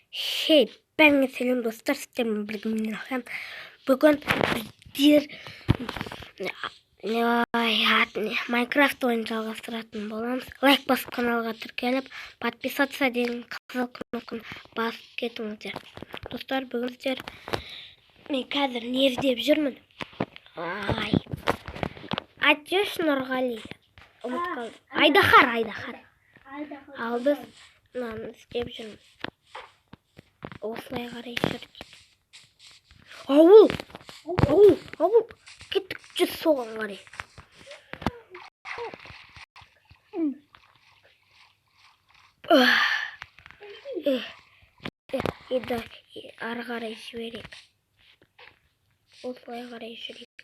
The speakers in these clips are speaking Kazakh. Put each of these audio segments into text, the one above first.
Бәріңе сәлем достар, сіздермен бірге мен Елхан. Бүгін біздер майнкрафт ойын жалғастыратын боламыз. Лайк басып каналға тіркеліп, подписаться деген қызыл кнопканы басып кетіңіздер. Достар, бүгін сіздер мен қазір не іздеп жүрмін? Атеш Нұрғали. Айдахар. Ал біз мынаны іздеп жүрміз. Осылай қарай жүрдік. Ауыл. Кеттік жүз соған қарай. Еді ары қарай жіберек. Осылай қарай жүрек.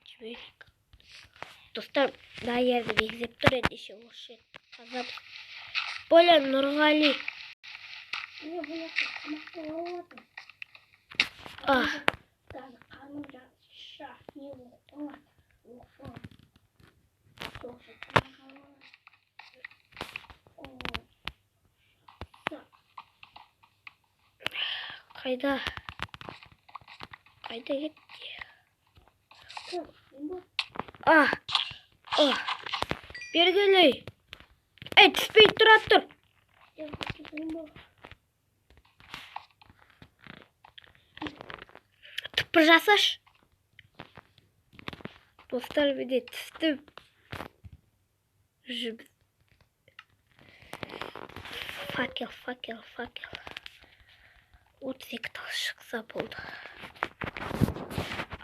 Жіберек. Достар, да ерді егзеп тұр едеше осы қазап. Боля Нұрғали. Қайда кетті? Бергелей. Түспей тұра тұр. Түпір жасаш. Достар, біде түсті. Факел. 32 тал шықса болды.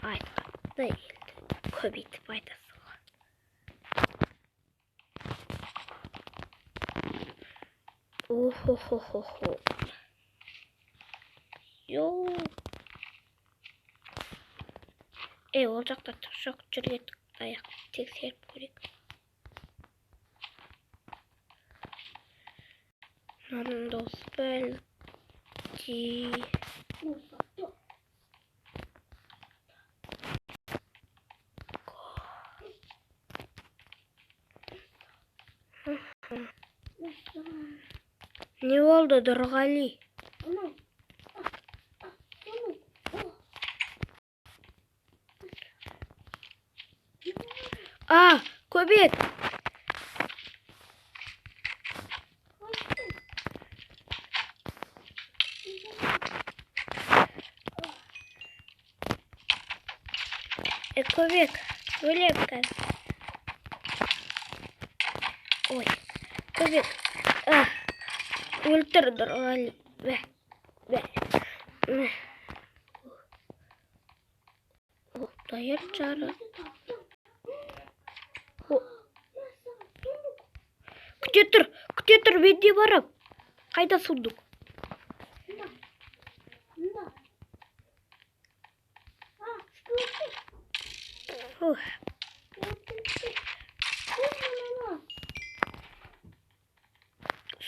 Айтқанда елді көбейтіп айтасы ғой. О-хо-хо-хо-хо. Ол жақта жоқ жүргеттік аяқ тексеріп көрек. Мынаның досы бәлді. Не болды, Нұрғали? Көбек! Көбек, өлеп қазір. Ой, көбек. Өлтір Нұрғали. Дайыр жары. Күте тұр, бенде барам. Қайда сұндық?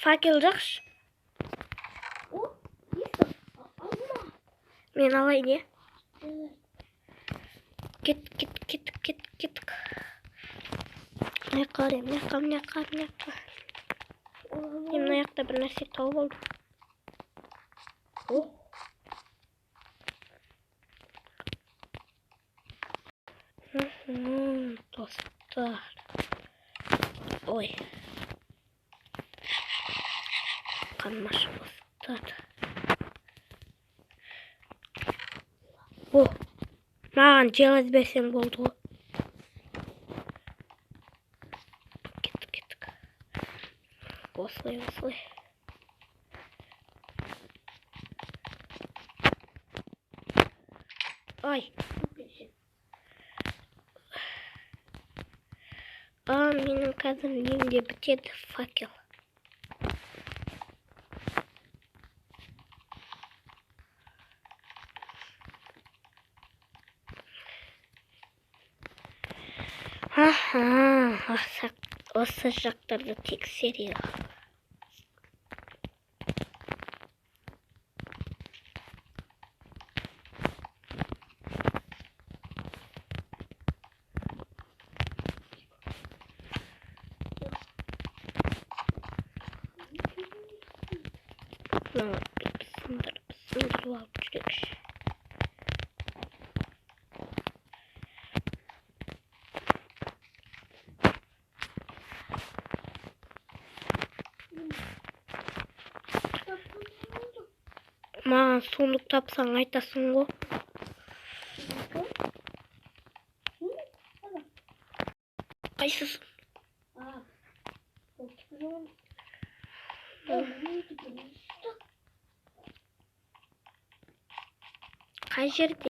Факел жақшы. Мен алай не? Кеттік. Мына аяқта бір нәрсе тауып алдым. Достар. Ой. Қанмашы достар. Маған желез берсең болды ғой. Кеттік. Осылай. Ай. Менің қазір немде бітеді факел. Осы жақтарды тексерейік. алып жүрекші. Маған сундук тапсаң айтасың ғой. Қайсысы? Қай жерде?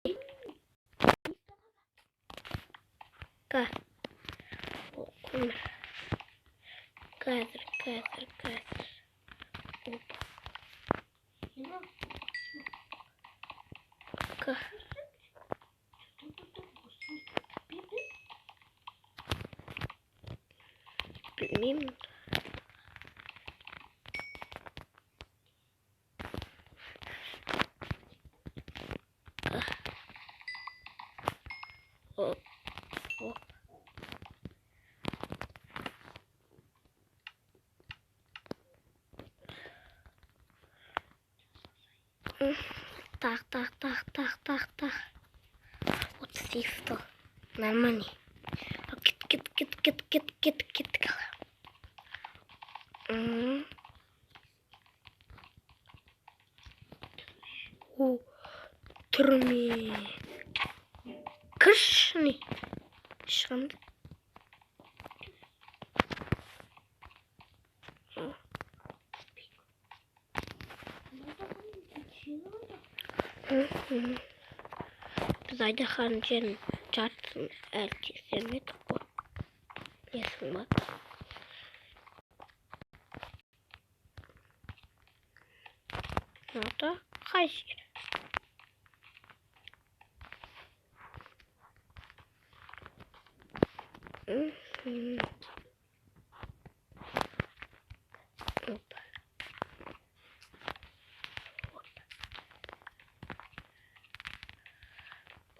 Көмір. Қазір. Білмеймін. Так. Вот здесь что. Нормально. Кит. Түрме. Кішіне. Шығынды. Біз Айдаханның жерін жартысын әлі тексермедік қой. Несің ба? Мынада қай жер?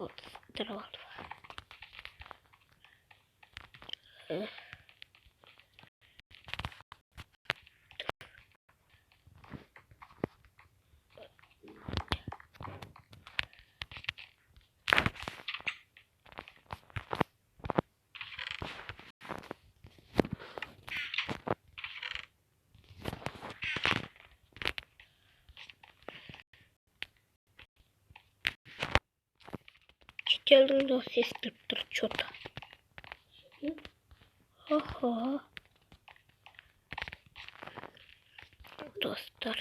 Отстырылды. Çetelдің дауысы естіліп тұр, что-то. Охо. Достар.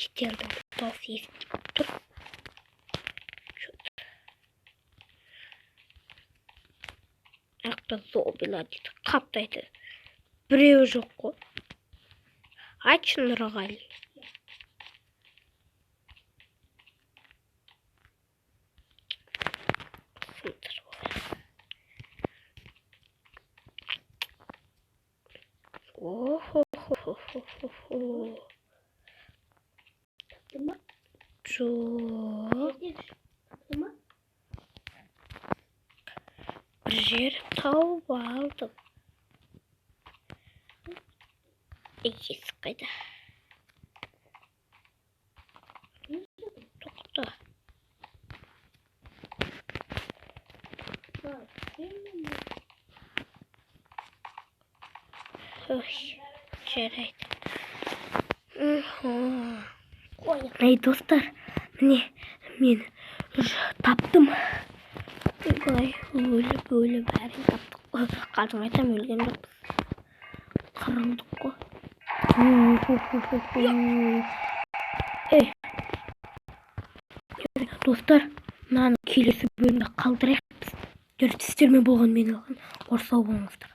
Çetelдің дауысы естіліп тұр. Что-то. Ақта зомбилар дейді. Қаптайды. Біреу жоқ қой. Айтшы Нұрғали. Bir жер тауып алдым. Егесі қайда? Тоқта. Жарайды. Ей, достар, міне мен таптым. Өліп бәрін таптық. Қазір айтам, өлген жоқпыз. Қырылдық қой. Достар, мынаны келесі бөлімде қалдырайық біз. Түстермен болған мен алған. Қорсау болыңыздар.